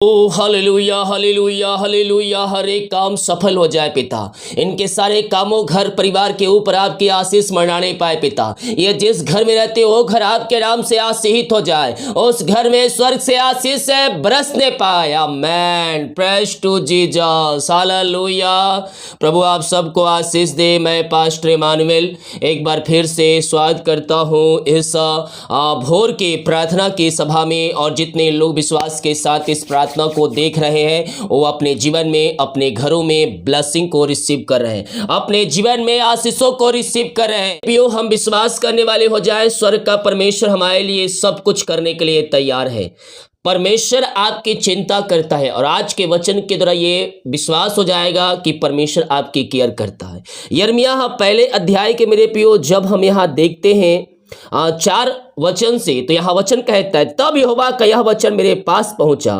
ओ hallelujah hallelujah hallelujah. हर एक काम सफल हो जाए पिता। इनके सारे कामों घर परिवार के ऊपर आपकी आशीष मंडाने पाए पिता। ये जिस घर में रहते हो घर आपके नाम से आशीषित हो जाए। उस घर में स्वर्ग से आशीष से बरसने पाए। Amen. Praise to Jesus. Hallelujah. प्रभु आप सबको आशीष दे। मैं पास्टर इमानुएल एक बार फिर से स्वागत करता हूँ इस भोर की प्रार्थना की सभा में। और जितने लोग विश्वास के साथ इस प्रार्थना को देख रहे हैं वो अपने जीवन में अपने घरों में ब्लेसिंग को रिसीव कर रहे हैं, अपने जीवन में आशीषों को रिसीव कर रहे हैं। पियो हम विश्वास करने वाले हो जाए, स्वर्ग का परमेश्वर हमारे लिए सब कुछ करने के लिए तैयार है। परमेश्वर आपकी चिंता करता है और आज के वचन के द्वारा ये विश्वास हो जाएगा कि परमेश्वर आपकी केयर करता है। यिर्मयाह पहले अध्याय के मेरे पियो जब हम यहाँ देखते हैं 4 वचन से, तो यह वचन कहता है, तब यहोवा का यह वचन मेरे पास पहुंचा,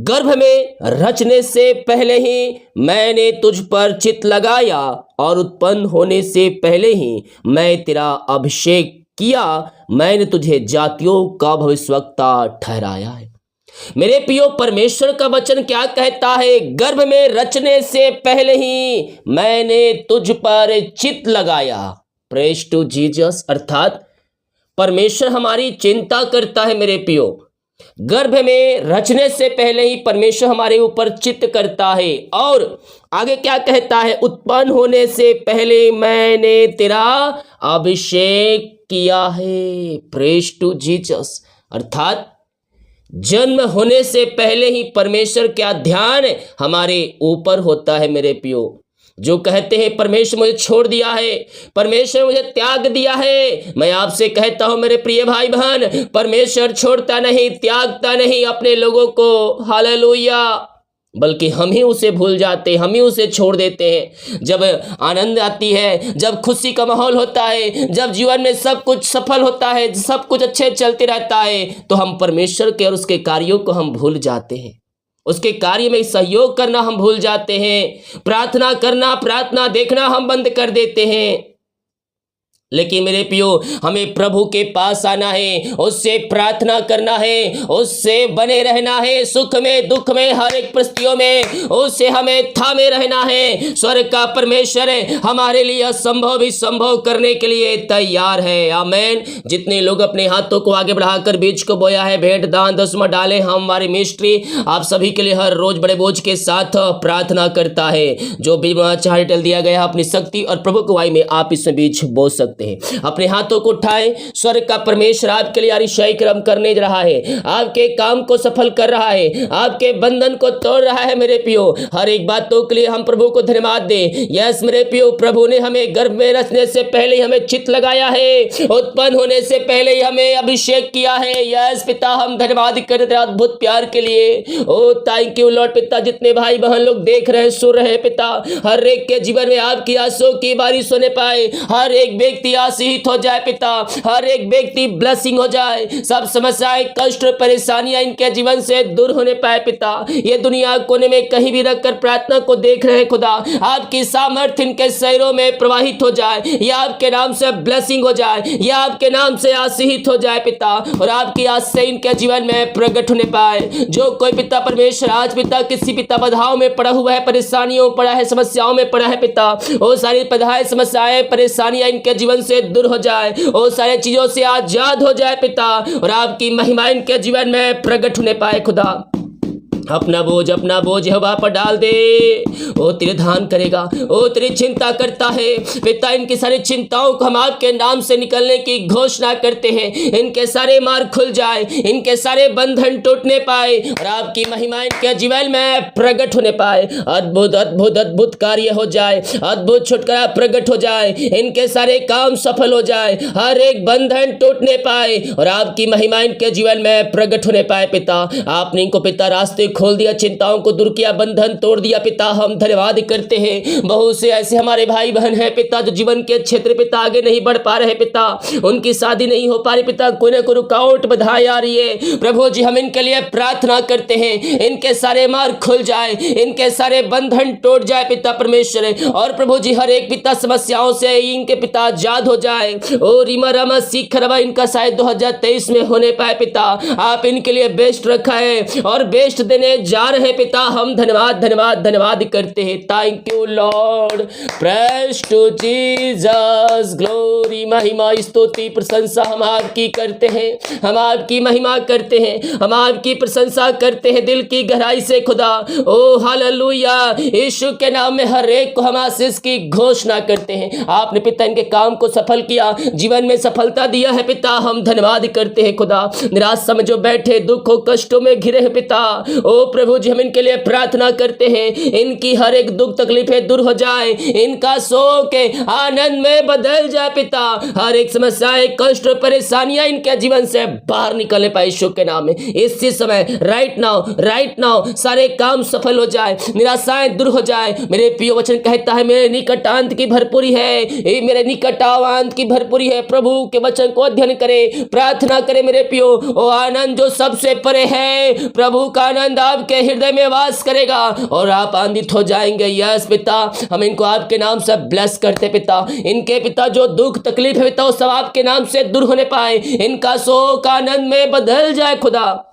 गर्भ में रचने से पहले ही मैंने तुझ पर चित्त लगाया और उत्पन्न होने से पहले ही मैं तेरा अभिषेक किया, मैंने तुझे जातियों का भविष्यवक्ता ठहराया है। मेरे पियो परमेश्वर का वचन क्या कहता है? गर्भ में रचने से पहले ही मैंने तुझ पर चित्त लगाया। Praise to Jesus. अर्थात परमेश्वर हमारी चिंता करता है मेरे पियो। गर्भ में रचने से पहले ही परमेश्वर हमारे ऊपर चित्त करता है। और आगे क्या कहता है? उत्पन्न होने से पहले मैंने तेरा अभिषेक किया है। Praise to Jesus. अर्थात जन्म होने से पहले ही परमेश्वर का ध्यान हमारे ऊपर होता है मेरे पियो। जो कहते हैं परमेश्वर मुझे छोड़ दिया है, परमेश्वर मुझे त्याग दिया है, मैं आपसे कहता हूं मेरे प्रिय भाई बहन, परमेश्वर छोड़ता नहीं, त्यागता नहीं अपने लोगों को। हालेलुया। बल्कि हम ही उसे भूल जाते हैं, हम ही उसे छोड़ देते हैं। जब आनंद आती है, जब खुशी का माहौल होता है, जब जीवन में सब कुछ सफल होता है, सब कुछ अच्छे चलते रहता है, तो हम परमेश्वर के और उसके कार्यों को हम भूल जाते हैं। उसके कार्य में सहयोग करना हम भूल जाते हैं। प्रार्थना करना, प्रार्थना देखना हम बंद कर देते हैं। लेकिन मेरे पियो हमें प्रभु के पास आना है, उससे प्रार्थना करना है, उससे बने रहना है। सुख में दुख में हर एक परिस्थितियों में उससे हमें थामे रहना है। स्वर्ग का परमेश्वर हमारे लिए असंभव भी संभव करने के लिए तैयार है। आमेन। जितने लोग अपने हाथों को आगे बढ़ाकर बीज को बोया है, भेंट दान दसवां डाले, हमारी मिनिस्ट्री आप सभी के लिए हर रोज बड़े बोझ के साथ प्रार्थना करता है। जो भी डिटेल दिया गया अपनी शक्ति और प्रभु गवाही में आप इसमें बीज बो सकते। अपने हाथों को उठाएं। स्वर्ग का परमेश्वर आपके लिए अतिशय कर्म करने जा रहा है, आपके काम को सफल कर रहा है, आपके बंधन को तोड़ रहा है मेरे पियो। हर एक बातों के लिए हम प्रभु को धन्यवाद दें। यस मेरे पियो, प्रभु ने हमें गर्भ में रचने से पहले ही हमें चित्त लगाया है, उत्पन्न होने से पहले ही हमें अभिषेक किया है। यस पिता, हम धन्यवाद करते हैं अद्भुत प्यार के लिए। ओ थैंक यू लॉर्ड। पिता, जितने भाई बहन लोग देख रहे हैं, सुन रहे हैं पिता, हर एक के जीवन में आपकी आंसुओं की बारिश होने पाए, हर एक व्यक्ति आशीषित हो जाए पिता, हर एक व्यक्ति ब्लेसिंग हो जाए, सब समस्याएं कष्ट परेशानियां इनके जीवन से दूर होने पाए पिता। ये दुनिया कोने में कहीं भी रखकर प्रार्थना को देख रहे खुदा, आपकी सामर्थ्य इनके शरीरों में प्रवाहित हो जाए, या आपके नाम से ब्लेसिंग हो जाए, या आपके नाम से आशीषित हो जाए पिता, और आपकी आशीष से इनके जीवन में प्रकट होने पाए। जो कोई पिता परमेश्वर आज पिता किसी पिता बाधाओं में पड़ा हुआ है, परेशानियों पड़ा है, समस्याओं में पड़ा है पिता, वो सारी बाधाएं समस्याएं परेशानियां इनके जीवन से दूर हो जाए, वो सारे चीजों से आजाद हो जाए पिता, और आपकी महिमा इनके जीवन में प्रकट होने पाए खुदा। अपना बोझ यहोवा पर डाल दे, वो तेरे ध्यान करेगा, वो तेरी चिंता करता है पिता। इनकी सारी चिंताओं को हम आपके नाम से निकलने की घोषणा करते हैं। इनके सारे मार्ग खुल जाए, इनके सारे बंधन टूटने पाए, और आपकी महिमा इनके जीवन में प्रकट होने पाए। अद्भुत अद्भुत अद्भुत कार्य हो जाए, अद्भुत छुटकारा प्रकट हो जाए, इनके सारे काम सफल हो जाए, हर एक बंधन टूटने पाए, और आपकी महिमा इनके जीवन में प्रकट होने पाए पिता। आपने इनको पिता रास्ते खोल दिया, चिंताओं को दूर किया, बंधन तोड़ दिया पिता। हम धन्यवाद करते हैं। बहुत से ऐसे हमारे भाई बहन हैं पिता जो जीवन के क्षेत्र पिता आगे नहीं बढ़ पा रहे पिता, उनकी शादी नहीं हो पा रही पिता, कोई ना कोई रुकावट बधाई आ रही है प्रभु जी। हम इनके लिए प्रार्थना करते हैं, इनके सारे मार्ग खुल जाए, इनके सारे बंधन टूट जाए पिता परमेश्वर। और प्रभु जी हर एक पिता समस्याओं से इनके पिता आजाद हो जाए। ओ रीमा रामा सीख रवा इनका शायद 2023 में होने पाए पिता। आप इनके लिए बेस्ट रखा है और बेस्ट देने करने जा रहे पिता, हम धन्यवाद धन्यवाद धन्यवाद करते हैं। Thank you Lord, praise to Jesus, glory, महिमा, स्तुति, प्रशंसा हम आपकी करते हैं, हम आपकी महिमा करते हैं, हम आपकी प्रशंसा करते हैं दिल की गहराई से खुदा। ओ हालेलुया, यीशु के नाम में हर एक को हम आशीष की घोषणा करते हैं। आपने पिता इनके काम को सफल किया, जीवन में सफलता दिया है पिता, हम धन्यवाद करते हैं खुदा। निराशा में जो बैठे, दुखों कष्टों में घिरे हैं पिता, ओ प्रभु जी हम इनके लिए प्रार्थना करते हैं, इनकी हर एक दुख तकलीफें दूर हो जाए, इनका शोक आनंद में बदल जाए पिता, हर एक समस्याएं, कष्ट और परेशानियां इनके जीवन से बाहर निकलने पाए यीशु के नाम में। इसी समय राइट नाउ सारे काम सफल हो जाए, निराशाएं दूर हो जाए। मेरे प्रिय वचन कहता है मेरे निकटांत की भरपूरी है, मेरे निकटावांत की भरपूरी है। प्रभु के वचन को अध्ययन करे, प्रार्थना करे मेरे प्रियो। ओ आनंद जो सबसे परे है, प्रभु का आनंद आपके हृदय में वास करेगा और आप आनंदित हो जाएंगे। यस पिता, हम इनको आपके नाम से ब्लेस करते पिता, इनके पिता जो दुख तकलीफ है पिता वो सब आपके नाम से दूर होने पाए, इनका शोक आनंद में बदल जाए खुदा।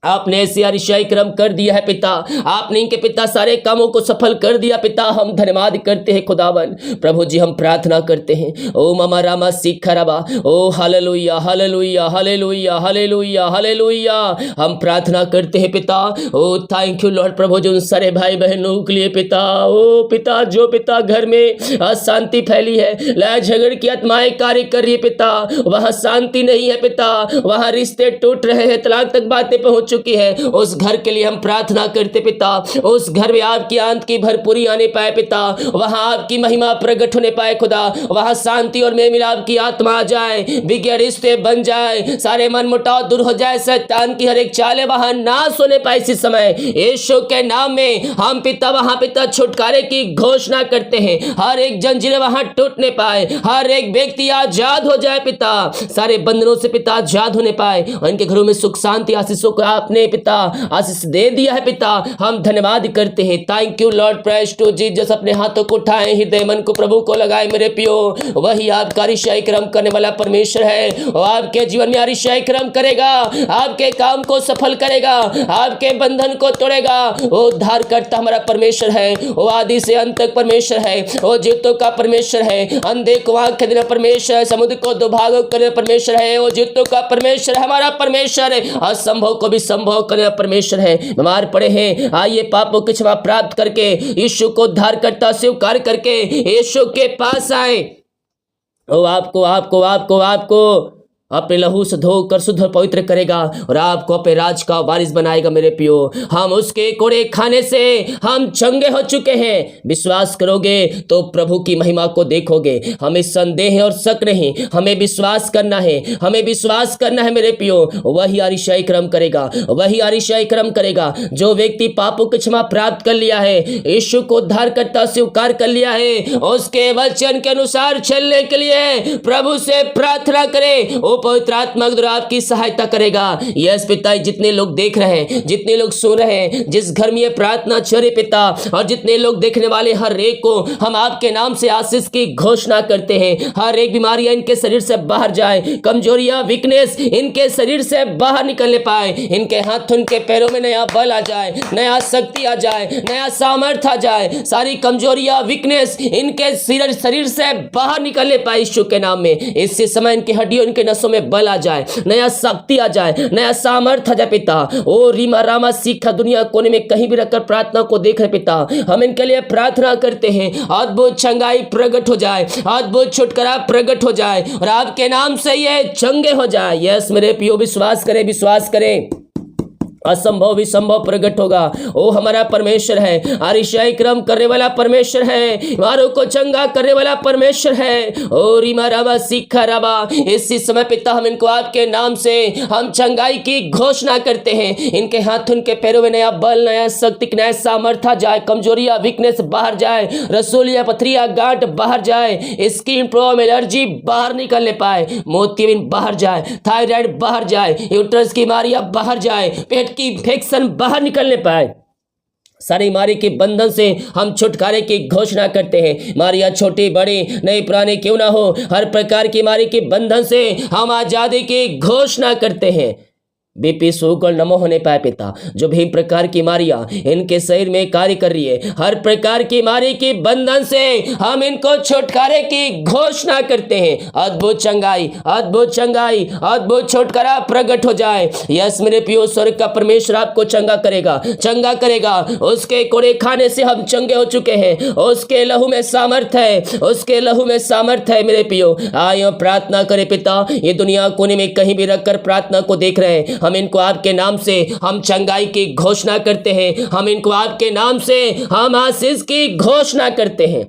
आपने ऐसी अरिशाई क्रम कर दिया है पिता, आपने इनके पिता सारे कामों को सफल कर दिया पिता, हम धन्यवाद करते हैं खुदावन। प्रभु जी हम प्रार्थना करते हैं, ओ ममा रामा सीखरबा, ओ hallelujah hallelujah hallelujah hallelujah hallelujah, हम प्रार्थना करते हैं पिता। ओ थैंक यू लॉर्ड, प्रभु जी उन सारे भाई बहनों के लिए पिता, ओ पिता जो पिता घर में अशांति फैली है, लड़ाई झगड़ की आत्माएं कार्य कर रही है पिता, वहां शांति नहीं है पिता, वहां रिश्ते टूट रहे हैं, तलाक तक बातें पहुंच चुकी है, उस घर के लिए हम प्रार्थना करते पिता, उस घर में आपकी आनंद की भरपूरी आने पाए पिता, वहां आपकी महिमा प्रकट होने पाए खुदा, वहां शांति और मेल मिलाप की आत्मा आ जाए, बिगड़े रिश्ते बन जाए, सारे मन मुटाव दूर हो जाए, शैतान की हर एक चालें वहां नाश होने पाए। इसी समय यीशु के नाम में हम पिता वहां पिता छुटकारे की घोषणा करते हैं, हर एक जंजीरें वहां टूटने पाए, हर एक व्यक्ति आजाद हो जाए पिता, सारे बंधनों से पिता आजाद होने पाए, और इनके घरों में सुख शांति आशीषों को आपने पिता आशीष दे दिया है पिता, हम धन्यवाद करते हैं। Thank you Lord, praise to Jesus. अपने हाथों को उठाएं, हृदय मन को प्रभु को लगाए मेरे पियो, वही आपका अरिशाई क्रम करने वाला परमेश्वर है, और आपके जीवन में अरिशाई क्रम करेगा, आपके काम को सफल करेगा, आपके बंधन को तोड़ेगा। वो उद्धार करता हमारा परमेश्वर है, वो आदि से अंत तक परमेश्वर है, वो जीतों का परमेश्वर है, अंधे को आंख देने परमेश्वर है, समुद्र को दो भागों करने परमेश्वर है, वो जीतों का परमेश्वर है, हमारा परमेश्वर है, असंभव को भी संभव करने परमेश्वर है। बीमार पड़े हैं, आइए पापों की क्षमा प्राप्त करके यीशु को उद्धार करता स्वीकार करके यीशु के पास आए। ओ आपको आपको आपको आपको अपने लहू से धोकर शुद्ध और पवित्र करेगा और आपको अपने राज का वारिस बनाएगा मेरे पियो। हम उसके कोड़े खाने से हम चंगे हो चुके हैं, विश्वास करोगे तो प्रभु की महिमा को देखोगे। हमें संदेह और शक नहीं, हमें विश्वास करना है, हमें विश्वास करना है मेरे पियो। वही अरिशाई क्रम करेगा, वही अरिशाई क्रम करेगा। जो व्यक्ति पापों की क्षमा प्राप्त कर लिया है, यीशु को उद्धार करता स्वीकार कर लिया है, उसके वचन के अनुसार चलने के लिए प्रभु से प्रार्थना करें, पवित्र आत्मा द्वारा आपकी सहायता करेगा। यस पिता, जितने लोग देख रहे हैं, जितने लोग सुन रहे हैं, जिस घर में ये प्रार्थना चले पिता, और जितने लोग देखने वाले हर एक को हम आपके नाम से आशीष की घोषणा करते हैं। हर एक बीमारियां इनके शरीर से बाहर जाए, कमजोरियां वीकनेस इनके शरीर से बाहर निकलने पाए, इनके हाथ उनके पैरों में नया बल आ जाए, नया शक्ति आ जाए, नया सामर्थ्य आ जाए, सारी कमजोरियां वीकनेस इनके शरीर से बाहर निकलने पाए यीशु के नाम में। इसी समय इनकी हड्डियों इनके नसों में बल आ जाए, नया शक्ति आ जाए, नया सामर्थ्य आ जाए पिता। ओ रीमा रामा सीखा, दुनिया कोने में कहीं भी रखकर प्रार्थना को देख रहे पिता, हम इनके लिए प्रार्थना करते हैं, अद्भुत चंगाई प्रकट हो जाए, अद्भुत छुटकारा प्रकट हो जाए और आपके नाम से ये चंगे हो जाए। यस मेरे पियो, विश्वास करें, विश्वास करें, असंभव भी संभव प्रकट होगा। ओ हमारा परमेश्वर है, अरिशाई क्रम करने वाला परमेश्वर है, बीमारों को चंगा करने वाला परमेश्वर है। ओ रीमा रामा सीखा रामा, इसी समय पिता हम इनको आपके नाम से हम चंगाई की घोषणा करते हैं। इनके हाथ उनके पैरों में नया बल, नया शक्ति, नया सामर्थ्य जाए, कमजोरियां वीकनेस बाहर जाए, रसोलिया पथरिया गांठ बाहर जाए, स्किन प्रॉब्लम एलर्जी बाहर निकलने पाए, मोतियाबिंद बाहर जाए, थायराइड बाहर जाए, यूट्रस की बीमारियां बाहर जाए, पेट की इन्फेक्शन बाहर निकलने पाए, सारी बीमारी के बंधन से हम छुटकारे की घोषणा करते हैं। बीमारियां छोटी बड़ी नई पुरानी क्यों ना हो, हर प्रकार की बीमारी के बंधन से हम आजादी की घोषणा करते हैं। बीपी शुगर न होने पाए पिता। जो भी प्रकार की बीमारियां इनके शरीर में कार्य कर रही है, हर प्रकार की बीमारी के बंधन से हम इनको छुटकारे की घोषणा करते हैं। अद्भुत चंगाई, अद्भुत चंगाई, अद्भुत छुटकारा प्रकट हो जाए। यस मेरे प्रियो, स्वर्ग का परमेश्वर आपको चंगा करेगा, चंगा करेगा। उसके कोड़े खाने से हम चंगे हो चुके हैं। उसके लहू में सामर्थ है, उसके लहू में सामर्थ है। मेरे प्रियो, आइए प्रार्थना करें पिता। ये दुनिया कोने में कहीं भी रखकर प्रार्थना को देख रहे हैं, हम इनको आपके नाम से हम चंगाई की घोषणा करते हैं। हम इनको आपके नाम से हम आशीष की घोषणा करते हैं।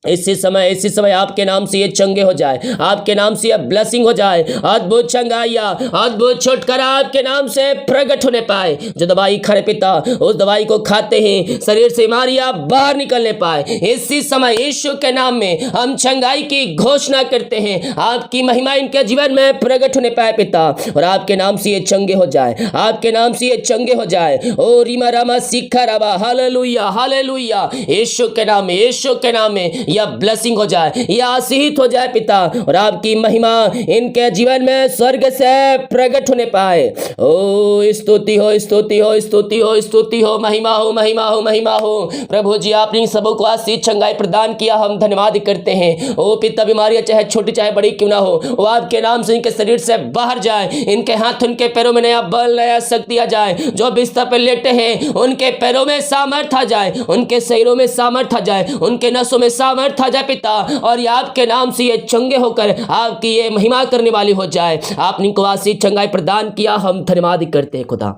इसी समय आपके नाम से ये चंगे हो जाए, आपके नाम से ये ब्लेसिंग हो जाए। अद्भुत चंगाइया, अद्भुत छुटकारा आपके नाम से प्रकट होने पाए। जो दवाई खाए पिता, उस दवाई को खाते ही शरीर से बीमारियां बाहर निकलने पाए। इसी समय यीशु के नाम में हम चंगाई की घोषणा करते हैं। आपकी महिमा इनके जीवन में प्रकट होने पाए पिता, और आपके नाम से ये चंगे हो जाए, आपके नाम से ये चंगे हो जाए। ओ रीमा रामा सीखा रामा, हालेलुया हालेलुया। यीशु के नाम में, यीशु के नाम में यह ब्लेसिंग हो जाए, यह आशीष हो जाए पिता, और आपकी महिमा इनके जीवन में स्वर्ग से प्रकट होने पाए। ओ स्तुति हो, स्तुति हो, स्तुति हो, स्तुति हो, महिमा हो, महिमा हो, महिमा हो। प्रभु जी आपने सबों को आशीष चंगाई प्रदान किया, हम धन्यवाद करते हैं। ओ पिता, बीमारियां चाहे छोटी चाहे बड़ी क्यों ना हो, वो आपके नाम से इनके शरीर से बाहर जाए। इनके हाथ उनके पैरों में नया बल, नया शक्ति आ जाए। जो बिस्तर पर लेटे हैं उनके पैरों में सामर्थ आ जाए, उनके शरीरों में सामर्थ आ जाए, उनके नसों में सामर्थ आ जाए पिता, और ये आपके नाम से ये चंगे होकर आपकी ये महिमा करने वाली हो जाए। आपने इनको आशीष चंगाई प्रदान किया, हम धन्यवाद करते हैं खुदा।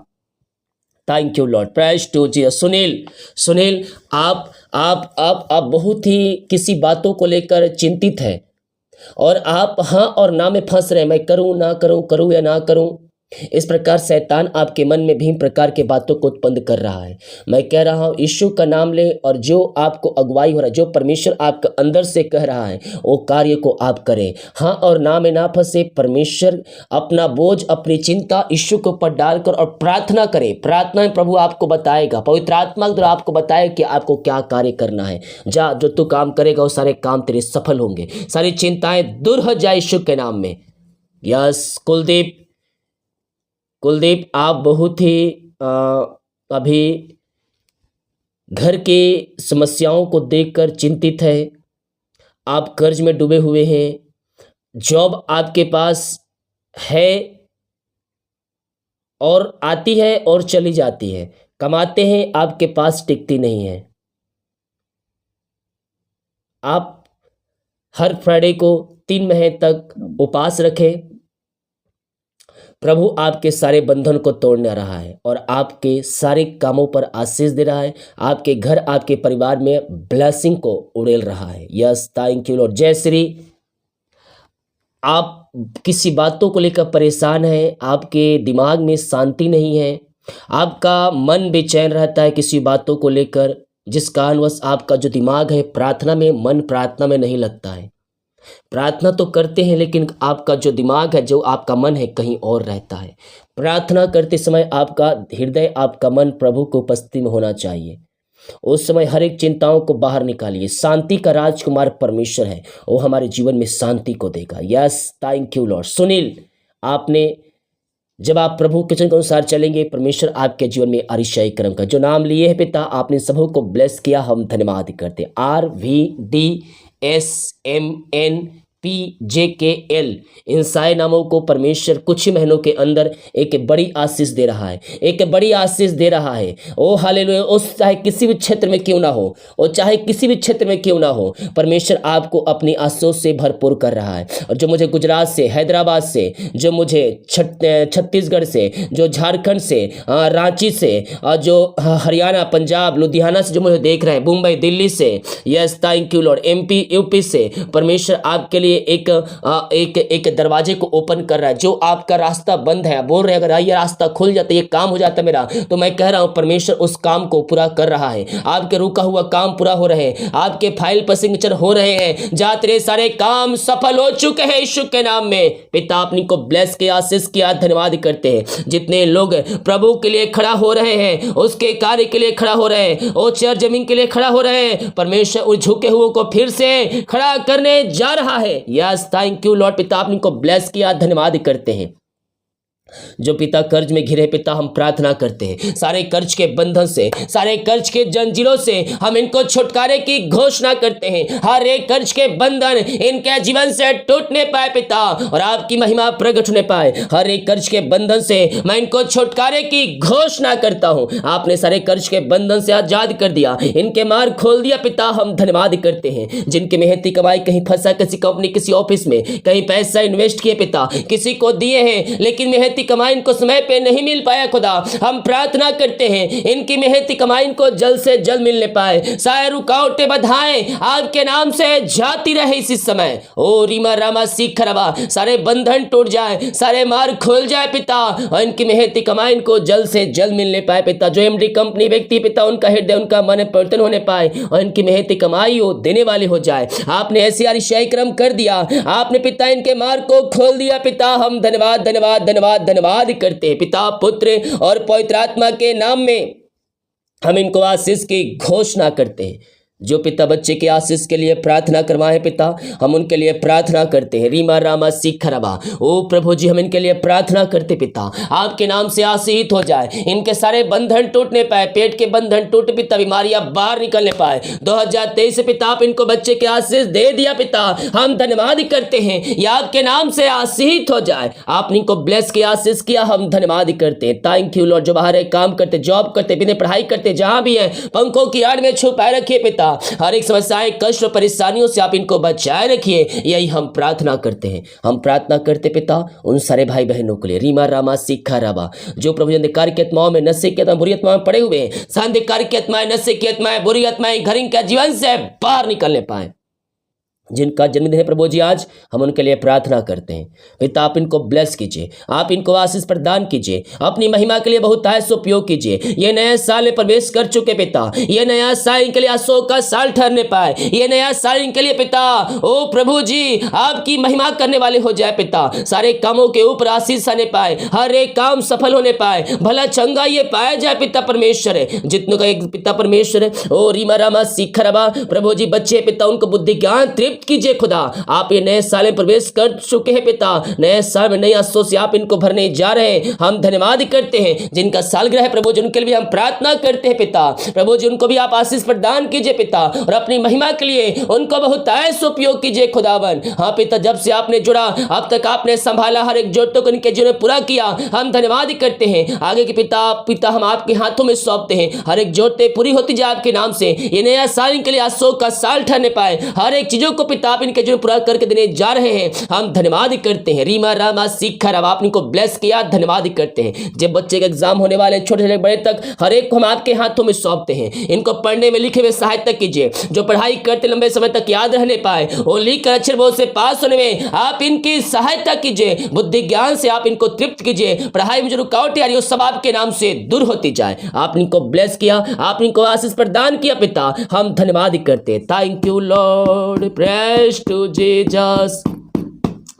Thank you Lord, praise to Jesus. Sunil, आप बहुत ही किसी बातों को लेकर चिंतित है, और आप हाँ और ना में फंस रहे हैं। मैं करूं ना करूं, करूं या ना करूं। इस प्रकार शैतान आपके मन में भिन्न प्रकार के बातों को उत्पन्न कर रहा है। मैं कह रहा हूं, यीशु का नाम ले, और जो आपको अगुवाई हो रहा है, जो परमेश्वर आपके अंदर से कह रहा है, वो कार्य को आप करें। हाँ और ना में ना फंसे। परमेश्वर अपना बोझ, अपनी चिंता यीशु के ऊपर डालकर और प्रार्थना करें। प्रार्थना में प्रभु आपको बताएगा, पवित्र आत्मा के द्वारा आपको बताएगा कि आपको क्या कार्य करना है। जा, जो तू काम करेगा वो सारे काम तेरे सफल होंगे, सारी चिंताएं दूर हो जाए यीशु के नाम में। यस कुलदीप, आप बहुत ही अभी घर की समस्याओं को देखकर चिंतित है। आप कर्ज में डूबे हुए हैं। जॉब आपके पास है और आती है और चली जाती है, कमाते हैं, आपके पास टिकती नहीं है। आप हर फ्राइडे को 3 महीने तक उपवास रखें। प्रभु आपके सारे बंधन को तोड़ने रहा है और आपके सारे कामों पर आशीष दे रहा है। आपके घर, आपके परिवार में ब्लेसिंग को उड़ेल रहा है। Yes, thank you Lord. जय श्री। आप किसी बातों को लेकर परेशान हैं, आपके दिमाग में शांति नहीं है, आपका मन बेचैन रहता है किसी बातों को लेकर, जिस कारणवश आपका जो दिमाग है प्रार्थना में, मन प्रार्थना में नहीं लगता है। प्रार्थना तो करते हैं लेकिन आपका जो दिमाग है, जो आपका मन है, कहीं और रहता है। प्रार्थना करते समय आपका हृदय, आपका मन प्रभु को उपस्थिति में होना चाहिए। उस समय हर एक चिंताओं को बाहर निकालिए। शांति का राजकुमार परमेश्वर है, वो हमारे जीवन में शांति को देगा। Yes, thank you Lord. Sunil, आपने जब आप प्रभु के वचन के अनुसार चलेंगे, परमेश्वर आपके जीवन में अतिशय कर्म का जो नाम लिए है पिता, आपने सबों को ब्लेस किया, हम धन्यवाद करते। RVDSMNPJKL, इन सारे नामों को परमेश्वर कुछ ही महीनों के अंदर एक बड़ी आशीष दे रहा है, एक बड़ी आशीष दे रहा है। ओ हालेलुया। उस चाहे किसी भी क्षेत्र में क्यों ना हो, और चाहे किसी भी क्षेत्र में क्यों ना हो, परमेश्वर आपको अपनी आशीष से भरपूर कर रहा है। और जो मुझे गुजरात से, हैदराबाद से, जो मुझे छत्तीसगढ़ से, जो झारखंड से, रांची से, और जो हरियाणा, पंजाब, लुधियाना से जो मुझे देख रहे हैं, मुंबई, दिल्ली से, yes thank you Lord, MP, UP से, परमेश्वर आपके लिए एक दरवाजे को ओपन कर रहा है। जो आपका रास्ता बंद है, बोल रहे हैं अगर ये रास्ता खुल जाता, ये काम हो जाता मेरा, तो मैं कह रहा हूं परमेश्वर उस काम को पूरा कर रहा है। आपके रुका हुआ काम पूरा हो रहे हैं, आपके फाइल पर सिग्नेचर हो रहे हैं, जहां तेरे सारे काम सफल हो चुके हैं यीशु के नाम में। पिता अपनी को ब्लेस किया, आशीष किया, धन्यवाद करते हैं। जितने लोग प्रभु के लिए खड़ा हो रहे हैं, उसके कार्य के लिए खड़ा हो रहे हैं, वो चेयर जमीन के लिए खड़ा हो रहे हैं, परमेश्वर उस झुके हुए को फिर से खड़ा करने जा रहा है। Yes, thank you Lord. पिता अपनी को ब्लेस किया, धन्यवाद करते हैं। जो पिता कर्ज में घिरे पिता, हम प्रार्थना करते हैं सारे कर्ज के बंधन से, सारे कर्ज के जंजीरों से हम इनको छुटकारे की घोषणा करते हैं। हर एक कर्ज के बंधन इनके जीवन से टूटने पाए पिता, और आपकी महिमा प्रकट होने पाए। हर एक कर्ज के बंधन से मैं इनको छुटकारे की घोषणा करता हूं। आपने सारे कर्ज के बंधन से आजाद कर दिया, इनके मार्ग खोल दिया पिता, हम धन्यवाद करते हैं। जिनकी मेहनती कमाई कहीं फंसा, किसी कंपनी, किसी ऑफिस में कहीं पैसा इन्वेस्ट किए पिता, किसी को दिए हैं लेकिन मेहनती कमाई इनको समय पे नहीं मिल पाया खुदा, हम प्रार्थना करते हैं इनकी मेहनती कमाई इनको जल्द से जल्द मिलने पाए। सारे रुकावटें बाधाएं आपके नाम से जाती रहे इसी समय। ओ रीमा रामा सीखरवा, सारे बंधन टूट जाए, सारे मार्ग खुल जाए पिता, और इनकी मेहनती कमाई इनको जल्द से जल्द मिलने पाए पिता। जो एमडी कंपनी व्यक्ति पिता, उनका हृदय, उनका मन परिवर्तन होने पाए और इनकी मेहनती कमाई हो देने वाली हो जाए। आपने ऐसी आरिशाई क्रम कर दिया, आपने पिता इनके मार्ग को खोल दिया पिता, हम धन्यवाद धन्यवाद धन्यवाद धन्यवाद करते हैं पिता, पुत्र और पवित्र आत्मा के नाम में हम इनको आशीष की घोषणा करते हैं। जो पिता बच्चे के आशीष के लिए प्रार्थना करवाए पिता, हम उनके लिए प्रार्थना करते हैं। रीमा रामा सीखरवा, ओ प्रभु जी, हम इनके लिए प्रार्थना करते पिता, आपके नाम से आशीष हो जाए, इनके सारे बंधन टूटने पाए, पेट के बंधन टूट पिता, बीमारियां बाहर निकलने पाए। 2023 पिता आप इनको बच्चे के आशीष दे दिया पिता, हम धन्यवाद करते हैं, ये आपके नाम से आशीष हो जाए। आपने इनको ब्लेस किया, आशीष किया, हम धन्यवाद करते हैं। Thank you Lord. जो बाहर है, काम करते, जॉब करते, बिना पढ़ाई करते, जहां भी है पंखों की आड़ में छुपाए रखिए पिता, हर एक समस्याएं, कष्ट और परेशानियों से आप इनको बचाए रखिए, यही हम प्रार्थना करते हैं। हम प्रार्थना करते पिता उन सारे भाई बहनों के लिए, रीमा रामा सीखा राबा, जो प्रभु अंधकार की आत्माओं में, नशे की आत्मा, बुरी आत्माओं में पड़े हुए हैं, अंधकार की आत्माएं, नशे की आत्माएं, बुरी आत्माएं घर इनके जीवन से बाहर निकलने पाए। जिनका जन्मदिन है प्रभु जी आज, हम उनके लिए प्रार्थना करते हैं पिता, आप इनको ब्लेस कीजिए, आप इनको आशीष प्रदान कीजिए, अपनी महिमा के लिए बहुतायत से उपयोग कीजिए। ये नया साल में प्रवेश कर चुके पिता, ये नया साल इनके लिए अशोक का साल ठहरने पाए, ये नया साल इनके लिए पिता, ओ प्रभु जी, आपकी महिमा करने वाले हो जाए पिता, सारे कामों के ऊपर आशीष आने पाए, हर एक काम सफल होने पाए, भला चंगा ये पाया जाए पिता परमेश्वर है, जितनों का एक पिता परमेश्वर है। ओ रीमा रामा सीखरवा, प्रभु जी बच्चे पिता, उनको बुद्धि ज्ञान कीजिए खुदा। आप ये नए साल में प्रवेश कर चुके हैं पिता, नए साल में नई आशीषों से आप इनको भरने जा रहे हैं, हम धन्यवाद करते हैं। जिनका सालगिरह है प्रभु जी, उनके लिए हम प्रार्थना करते हैं पिता, प्रभु जी उनको भी आप आशीष प्रदान कीजिए पिता, और अपनी महिमा के लिए उनको बहुतायत से उपयोग कीजिए खुदावन। हाँ पिता, जब से आपने जुड़ा अब तक आपने संभाला, हर एक जरूरतों को इनके जीवन में पूरा किया, हम धन्यवाद करते हैं। आगे के पिता हम आपके हाथों में सौंपते हैं, हर एक जरूरतें पूरी होती जाए आपके नाम से। ये नया साल इनके लिए अशोक का साल ठहरने पाए, हर एक चीजों को पिता आप इनके जो पूरा करके देने जा रहे हैं, हम धन्यवाद करते हैं। रीमा रामा सीखा रामा, आप इनको ब्लेस किया, धन्यवाद करते हैं। जब बच्चे के एग्जाम होने वाले, छोटे से बड़े तक, हर एक को हम आपके हाथों में सौंपते हैं। इनको पढ़ने में, लिखे में सहायता कीजिए, जो पढ़ाई करते लंबे समय तक याद रहने पाए, वो लिख कर अक्षर बोझ से पास होने में आप इनकी सहायता कीजिए, बुद्धि ज्ञान से आप इनको तृप्त कीजिए, पढ़ाई में जो रुकावटें आ रही है सब आपके नाम से दूर होती जाए। आप इनको ब्लेस किया, आप इनको आशीष प्रदान किया पिता, हम धन्यवाद करते हैं। Thank you Lord, praise to Jesus.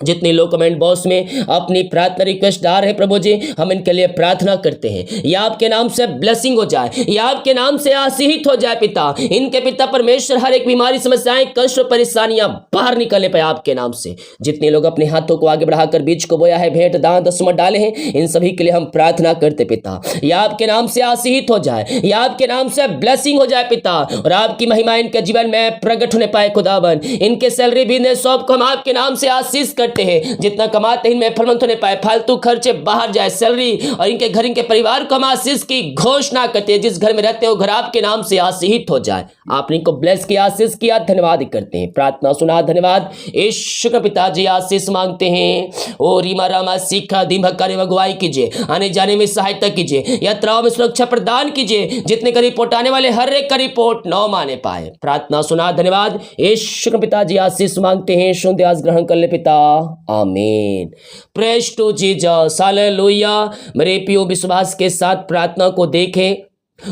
जितने लोग कमेंट बॉक्स में अपनी प्रार्थना रिक्वेस्ट डाल रहे हैं प्रभु जी, हम इनके लिए प्रार्थना करते हैं, या आपके नाम से ब्लेसिंग हो जाए, या आपके नाम से आशीषित हो जाए पिता। इनके पिता परमेश्वर हर एक बीमारी, समस्याएं, कष्ट और परेशानियां बाहर निकलने पाए आपके नाम से। जितने लोग अपने हाथों को आगे बढ़ाकर बीज को बोया है, भेंट दान दशमलव डाले हैं, इन सभी के लिए हम प्रार्थना करते पिता, या आपके नाम से आशीषित हो जाए, या आपके नाम से ब्लेसिंग हो जाए पिता, और आपकी महिमा इनके जीवन में प्रकट होने पाए खुदावन। इनके सैलरी, बिजनेस, शॉप को हम आपके नाम से आशीष करते हैं, जितना कमाते हैं इनमें फलवंत होने पाए, फालतू खर्चे बाहर जाए, सैलरी और इनके घर, इनके परिवार को हम आशीष की घोषणा करते हैं। जिस घर में रहते हो घर आपके नाम से आशीषित हो जाए। आपने इनको ब्लेस किया, आशीष किया, धन्यवाद करते हैं। प्रार्थना सुना, धन्यवाद। ईश्वर पिताजी आशीष मांगते हैं। ओ रीमा रामा सीखा दिमक कार्य अगुवाई कीजिए, आने जाने में सहायता कीजिए, यात्राओं में सुरक्षा प्रदान कीजिए। जितने का रिपोर्ट आने वाले हर एक का रिपोर्ट न माने पाए। प्रार्थना सुना, धन्यवाद। ईश्वर पिताजी आशीष मांगते हैं। शुद्ध आस ग्रहण कर ले पिता, आमीन। Praise to Jesus, hallelujah. मेरे प्रियो, विश्वास के साथ प्रार्थना को देखें।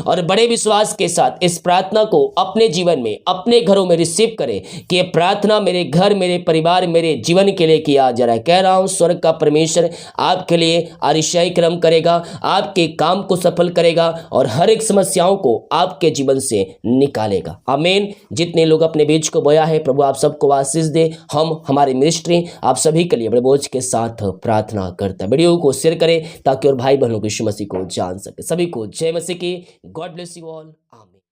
और बड़े विश्वास के साथ इस प्रार्थना को अपने जीवन में, अपने घरों में रिसीव करें कि यह प्रार्थना मेरे घर, मेरे परिवार, मेरे जीवन के लिए किया जा रहा है। कह रहा हूं, स्वर्ग का परमेश्वर आपके लिए अतिशय कर्म करेगा, आपके काम को सफल करेगा और हर एक समस्याओं को आपके जीवन से निकालेगा। आमीन। जितने लोग अपने बीज को बोया है, प्रभु आप सबको आशीष दे। हम हमारी मिनिस्ट्री आप सभी के लिए बड़े बोझ के साथ प्रार्थना करता है। वीडियो को शेयर करें ताकि और भाई बहनों को यीशु मसीह को जान सके। सभी को जय मसीह की। God bless you all. Amen.